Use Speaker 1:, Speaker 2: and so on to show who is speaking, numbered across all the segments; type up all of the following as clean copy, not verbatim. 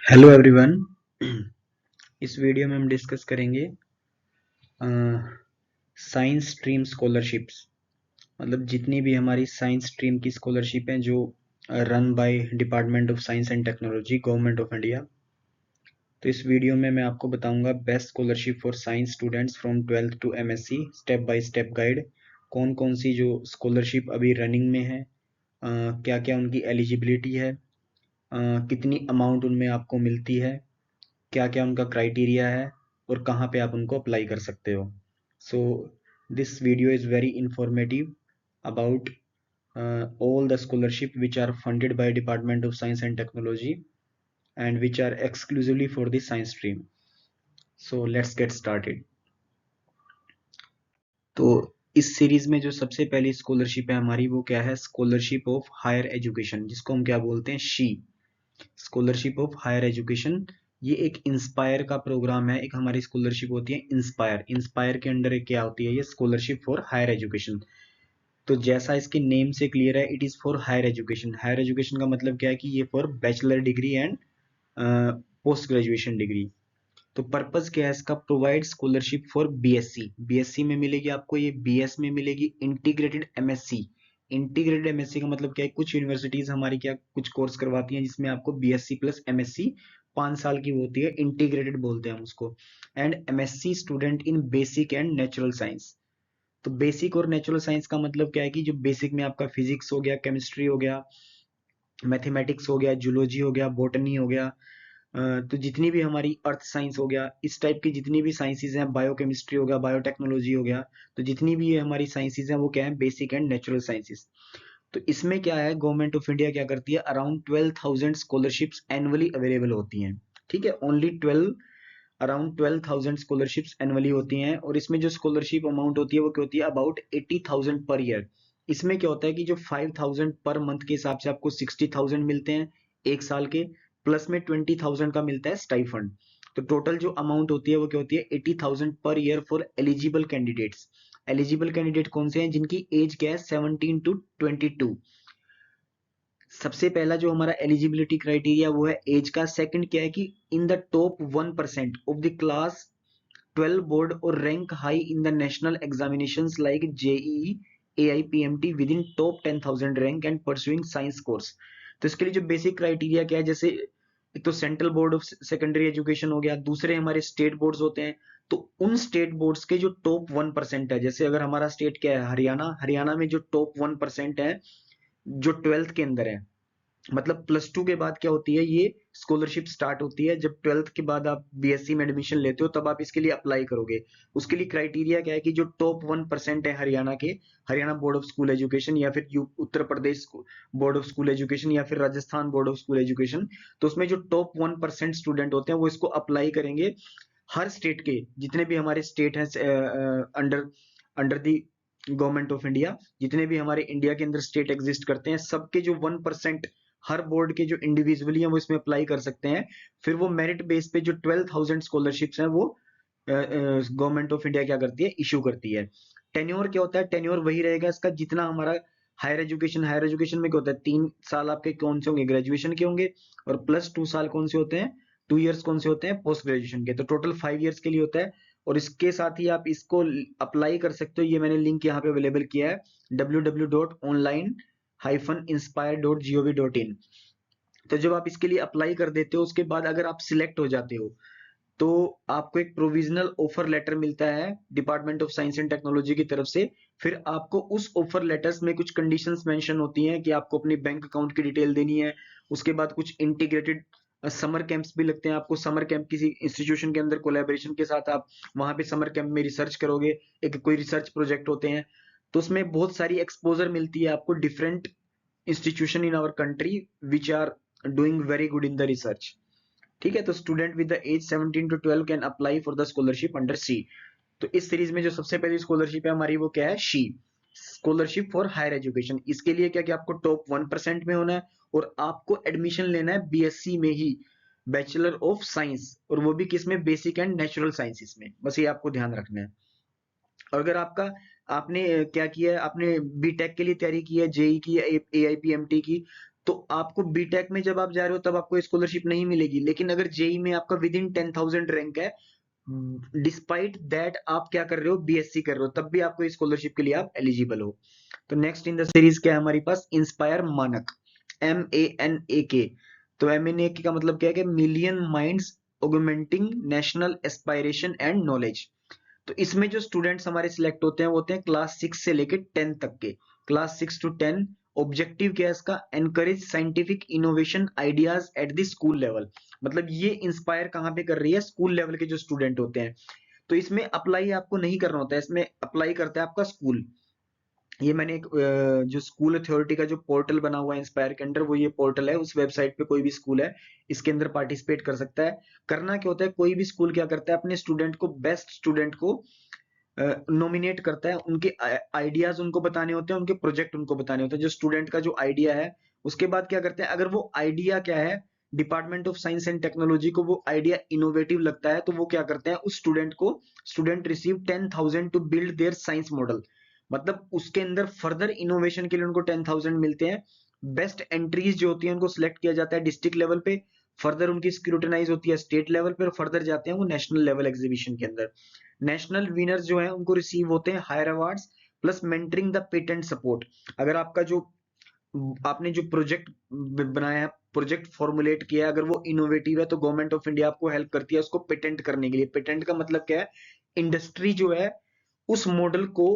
Speaker 1: Hello everyone. इस video में हम डिस्कस करेंगे साइंस स्ट्रीम स्कॉलरशिप्स। मतलब जितनी भी हमारी साइंस स्ट्रीम की स्कॉलरशिप हैं जो run by department of science and technology government of India. तो इस वीडियो में मैं आपको बताऊंगा best scholarship for science students from 12th to MSc, step by step guide. कौन कौन सी जो स्कॉलरशिप अभी रनिंग में है, क्या क्या उनकी एलिजिबिलिटी है, कितनी अमाउंट उनमें आपको मिलती है, क्या क्या उनका क्राइटेरिया है और कहाँ पे आप उनको अप्लाई कर सकते हो। So this video is very informative about all the scholarship which are funded by Department of Science and Technology and which are exclusively for the science stream. So let's get started. तो इस series में जो सबसे पहली scholarship है हमारी वो क्या है? स्कॉलरशिप ऑफ हायर एजुकेशन, जिसको हम क्या बोलते हैं? SHE scholarship of higher education. ये एक इंस्पायर का प्रोग्राम है। एक हमारी स्कॉलरशिप होती है इंस्पायर। इंस्पायर के अंडर एक क्या होती है? ये स्कॉलरशिप फॉर हायर एजुकेशन। तो जैसा इसके नेम से क्लियर है, it is for higher education. Higher education का मतलब क्या है कि ये for bachelor degree and post graduation degree. तो पर्पस क्या है इसका? Provide scholarship for BSc. BSc में मिलेगी आपको ये, बीएस में मिलेगी इंटीग्रेटेड एमएससी। इंटीग्रेटेड एमएससी का मतलब क्या है? कुछ यूनिवर्सिटीज हमारी क्या कुछ कोर्स करवाती हैं जिसमें आपको बीएससी प्लस एमएससी 5 साल की होती है, इंटीग्रेटेड बोलते हैं हम उसको। And MSc student in basic and natural science. तो बेसिक और नेचुरल साइंस का मतलब क्या है कि जो बेसिक में आपका फिजिक्स हो गया, केमिस्ट्री हो गया, मैथमेटिक्स हो गया, जूलॉजी हो गया, बॉटनी हो गया, तो जितनी भी हमारी अर्थ साइंस हो गया, इस टाइप की जितनी भी साइंसेज हैं, बायोकेमिस्ट्री हो गया, बायोटेक्नोलॉजी हो गया, तो जितनी भी ये हमारी साइंसेज हैं वो क्या है? Basic and natural sciences. तो इसमें क्या है, गवर्नमेंट ऑफ इंडिया क्या करती है? अराउंड 12,000 स्कॉलरशिप्स एनुअली अवेलेबल होती हैं। ठीक है, ओनली 12, अराउंड 12,000 स्कॉलरशिप्स एनुअली होती हैं। और इसमें जो स्कॉलरशिप अमाउंट होती है वो क्या होती है? About 80,000 per year. इसमें क्या होता है कि जो 5,000 पर मंथ के हिसाब से आपको 60,000 मिलते हैं एक साल के, प्लस में 20,000 का मिलता है स्टाइफंड। तो टोटल जो अमाउंट होती है वो क्या होती है? 80,000 per year for eligible candidates. Eligible candidate कौन से हैं? जिनकी एज क्या है? 17 to 22। सबसे पहला जो हमारा एलिजिबिलिटी क्राइटेरिया वो है एज का। सेकंड क्या है कि in the top 1% of the class 12 board और rank high in the national examinations like JEE AIPMT within top 10,000 rank and pursuing science course. तो इसके लिए जो बेसिक क्राइटेरिया क्या है, जैसे एक तो central board of secondary education हो गया, दूसरे हमारे स्टेट बोर्ड्स होते हैं। तो उन स्टेट बोर्ड्स के जो टॉप 1% है, जैसे अगर हमारा स्टेट क्या है? हरियाणा। हरियाणा में जो टॉप 1% है जो 12th के अंदर है, मतलब प्लस टू के बाद क्या होती है? ये स्कॉलरशिप स्टार्ट होती है जब 12th के बाद आप बीएससी में एडमिशन लेते हो, तब आप इसके लिए अप्लाई करोगे। उसके लिए क्राइटेरिया क्या है कि जो टॉप 1% है हरियाणा के, Haryana board of school education या फिर Uttar Pradesh board of school education या फिर Rajasthan board of school education, तो उसमें जो टॉप 1% स्टूडेंट होते हैं वो इसको अप्लाई करेंगे। हर स्टेट के जितने भी हमारे स्टेट हैं under under the government of India, जितने भी हमारे इंडिया के अंदर स्टेट एग्जिस्ट करते हैं, सबके जो 1% हर बोर्ड के जो इंडिविजुअली हैं वो इसमें अप्लाई कर सकते हैं। फिर वो मेरिट बेस पे जो 12,000 स्कॉलरशिप्स हैं वो गवर्नमेंट ऑफ इंडिया क्या करती है? इशू करती है। टेन्योर क्या होता है? टेन्योर वही रहेगा इसका जितना हमारा हायर एजुकेशन में क्या होता है? 3 साल आपके कौन से होंगे? ग्रेजुएशन के होंगे। और प्लस 2 साल कौन से होते हैं? 2 इयर्स कौन से होते हैं? पोस्ट ग्रेजुएशन के। तो टोटल 5 इयर्स के लिए होता है। और इसके साथ ही आप इसको अप्लाई कर सकते हो। ये मैंने लिंक यहाँ पे अवेलेबल किया है, www.online-inspire.gov.in। तो जब आप इसके लिए अप्लाई कर देते हो, उसके बाद अगर आप सिलेक्ट हो जाते हो तो आपको एक प्रोविजनल ऑफर लेटर मिलता है department of science and technology की तरफ से। फिर आपको उस ऑफर लेटर्स में कुछ कंडीशंस मेंशन होती हैं कि आपको अपनी बैंक अकाउंट की डिटेल देनी है। उसके बाद कुछ इंटीग्रेटेड समर कैंप्स भी लगते हैं आपको। समर कैंप किसी इंस्टीट्यूशन के अंदर कोलैबोरेशन के साथ आप वहां पे समर कैंप में रिसर्च करोगे, एक कोई रिसर्च प्रोजेक्ट होते हैं। तो उसमें बहुत सारी एक्सपोजर मिलती है आपको different institution in our country which are doing very good in the research. ठीक है, तो student with the age 17 to 12 can apply for the scholarship under C. तो इस सीरीज में जो सबसे पहली स्कॉलरशिप है हमारी वो क्या है? SHE scholarship for higher education. इसके लिए क्या कि आपको टॉप 1% में होना है और आपको एडमिशन लेना है बीएससी में ही, बैचलर ऑफ साइंस, और वो भी किस में? बेसिक एंड नेचुरल साइंसेस में। बस ये आपको ध्यान रखना है। और अगर आपका आपने क्या किया है? आपने बीटेक के लिए तैयारी की है, जेई की, एआईपीएमटी की, तो आपको बीटेक में जब आप जा रहे हो तब आपको स्कॉलरशिप नहीं मिलेगी, लेकिन अगर जेई में आपका विद इन 10,000 रैंक है, डिस्पाइट दैट आप क्या कर रहे हो, बीएससी कर रहे हो, तब भी आपको स्कॉलरशिप के लिए आप एलिजिबल हो। तो नेक्स्ट इन द सीरीज क्या है हमारे पास, इंस्पायर मानक, MANAK। तो MANAK का मतलब क्या है कि million minds augmenting national aspiration and knowledge. तो इसमें जो स्टूडेंट्स हमारे सिलेक्ट होते हैं वो होते हैं क्लास 6 से लेके 10 तक के, क्लास 6 to 10। ऑब्जेक्टिव क्या है इसका, encourage scientific innovation ideas at the school level. मतलब ये इंस्पायर कहाँ पे कर रही है, स्कूल लेवल के जो स्टूडेंट होते हैं। तो इसमें अप्लाई आपको नहीं करना होता है, इसमें अप्लाई करता है आपका स्कूल। ये मैंने एक जो स्कूल अथॉरिटी का जो पोर्टल बना हुआ है इंस्पायर के अंडर, वो ये पोर्टल है, उस वेबसाइट पे कोई भी स्कूल है इसके अंदर पार्टिसिपेट कर सकता है। करना क्या होता है, कोई भी स्कूल क्या करता है, अपने स्टूडेंट को, बेस्ट स्टूडेंट को नॉमिनेट करता है, उनके आइडियाज उनको बताने होते हैं, उनके प्रोजेक्ट उनको बताने होते हैं, जो स्टूडेंट का जो आइडिया है। उसके बाद क्या करते हैं, अगर वो आइडिया क्या है, department of science and technology को वो आइडिया इनोवेटिव लगता है, तो वो क्या करते हैं, उस स्टूडेंट को, student receive 10,000 to build their science model. मतलब उसके अंदर फर्दर इनोवेशन के लिए उनको 10,000 मिलते हैं। बेस्ट एंट्रीज जो होती है उनको सिलेक्ट किया जाता है डिस्ट्रिक्ट लेवल पे, फर्दर उनकी स्क्रूटनाइज होती है स्टेट लेवल पर, फर्दर जाते हैं वो नेशनल लेवल एग्जीबिशन के अंदर। नेशनल विनर्स जो है उनको रिसीव होते हैं higher awards plus mentoring the patent support. अगर आपका जो आपने जो प्रोजेक्ट बनाया है, प्रोजेक्ट फॉर्मुलेट किया है, अगर वो इनोवेटिव है तो गवर्नमेंट ऑफ इंडिया आपको हेल्प करती है उसको पेटेंट करने के लिए। पेटेंट का मतलब क्या है, इंडस्ट्री जो है उस मॉडल को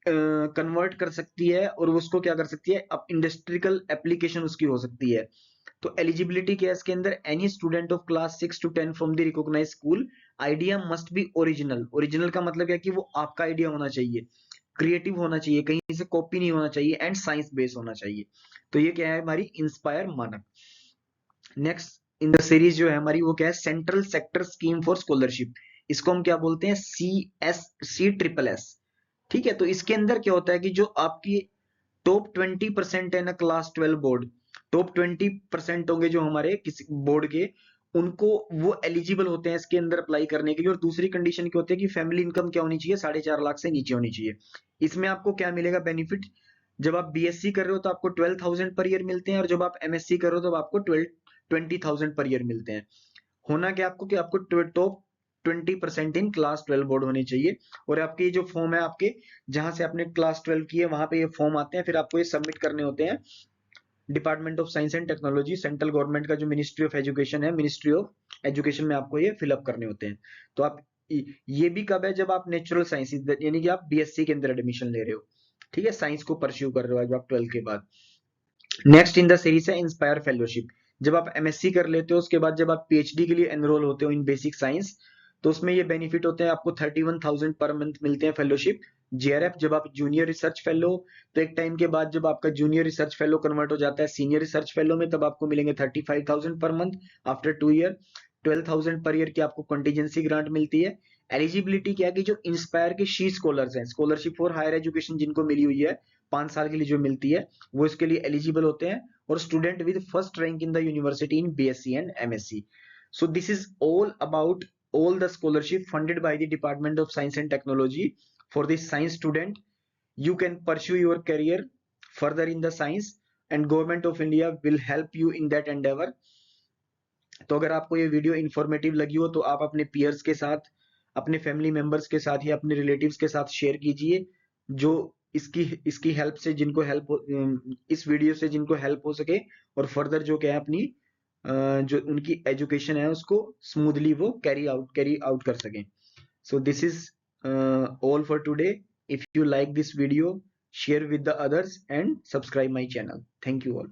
Speaker 1: कन्वर्ट कर सकती है और उसको क्या कर सकती है, अब इंडस्ट्रियल एप्लीकेशन उसकी हो सकती है। तो एलिजिबिलिटी क्या है इसके अंदर, any student of class 6 to 10 from the recognised school, idea must be original. Original का मतलब क्या है कि वो आपका आइडिया होना चाहिए, क्रिएटिव होना चाहिए, कहीं से कॉपी नहीं होना चाहिए, एंड साइंस बेस होना चाहिए। तो ये क्या है हमारी इंस्पायर मानक। नेक्स्ट इन द सीरीज जो है हमारी वो क्या है, central sector scheme for scholarship. इसको हम क्या बोलते हैं, CSS। ठीक है, तो इसके अंदर क्या होता है कि जो आपकी टॉप 20% है ना क्लास 12 बोर्ड, टॉप 20% होंगे जो हमारे किसी बोर्ड के, उनको वो एलिजिबल होते हैं इसके अंदर अप्लाई करने के लिए। और दूसरी कंडीशन क्या होती है कि फैमिली इनकम क्या होनी चाहिए, 4.5 लाख से नीचे होनी चाहिए। इसमें आपको क्या मिलेगा बेनिफिट, जब आप बीएससी कर रहे हो तो आपको 12,000 पर ईयर मिलते हैं, और जब आप एमएससी कर रहे हो तो आपको 20,000 पर ईयर मिलते हैं। होना क्या आपको कि आपको टॉप 20% इन क्लास 12 बोर्ड होने चाहिए। और आपके जो फॉर्म है, आपके जहां से आपने क्लास 12 की है वहां पे ये फॉर्म आते हैं, फिर आपको ये सबमिट करने होते हैं department of science and technology, central government का जो मिनिस्ट्री ऑफ एजुकेशन है, मिनिस्ट्री ऑफ एजुकेशन में आपको ये फिलअप करने होते हैं। तो आप ये भी कब है, जब आप नेचुरल साइंस यानी कि आप बीएससी के अंदर एडमिशन ले रहे हो, ठीक है, साइंस को परस्यू कर रहे हो जब आप 12 के बाद। नेक्स्ट इन द सीरीज है इंस्पायर फेलोशिप। जब आप एमएससी कर लेते हो उसके बाद जब आप पीएचडी के लिए एनरोल होते हो इन बेसिक साइंस, तो उसमें ये बेनिफिट होते हैं, आपको 31,000 पर मंथ मिलते हैं फेलोशिप। जेआरएफ, जब आप जूनियर रिसर्च फेलो, तो एक टाइम के बाद जब आपका जूनियर रिसर्च फेलो कन्वर्ट हो जाता है सीनियर रिसर्च फेलो में, तब आपको मिलेंगे 35,000 per month after 2 year. 12,000 per year की आपको कंटीजेंसी ग्रांट मिलती है। एलिजिबिलिटी क्या है कि जो इंस्पायर के शी स्कॉलर्स हैं, स्कॉलरशिप फॉर हायर एजुकेशन जिनको मिली हुई है 5 साल के लिए जो मिलती है, वो इसके लिए एलिजिबल होते हैं। और student with first rank in the university in BSc and MSc. So this is all about all the scholarship funded by the Department of Science and Technology for the science student. You can pursue your career further in the science and government of India will help you in that endeavor. तो अगर आपको ये video informative लगी हो तो आप अपने peers के साथ, अपने फैमिली मेंबर्स के साथ या अपने रिलेटिव्स के साथ शेयर कीजिए, जो इसकी इसकी हेल्प से जिनको इस वीडियो से जिनको हेल्प हो सके, और फर्दर जो क्या है अपनी जो उनकी एजुकेशन है उसको स्मूथली वो कैरी आउट कर सकें। So this is all for today. If you like this video, share with the others and subscribe my channel. Thank you all.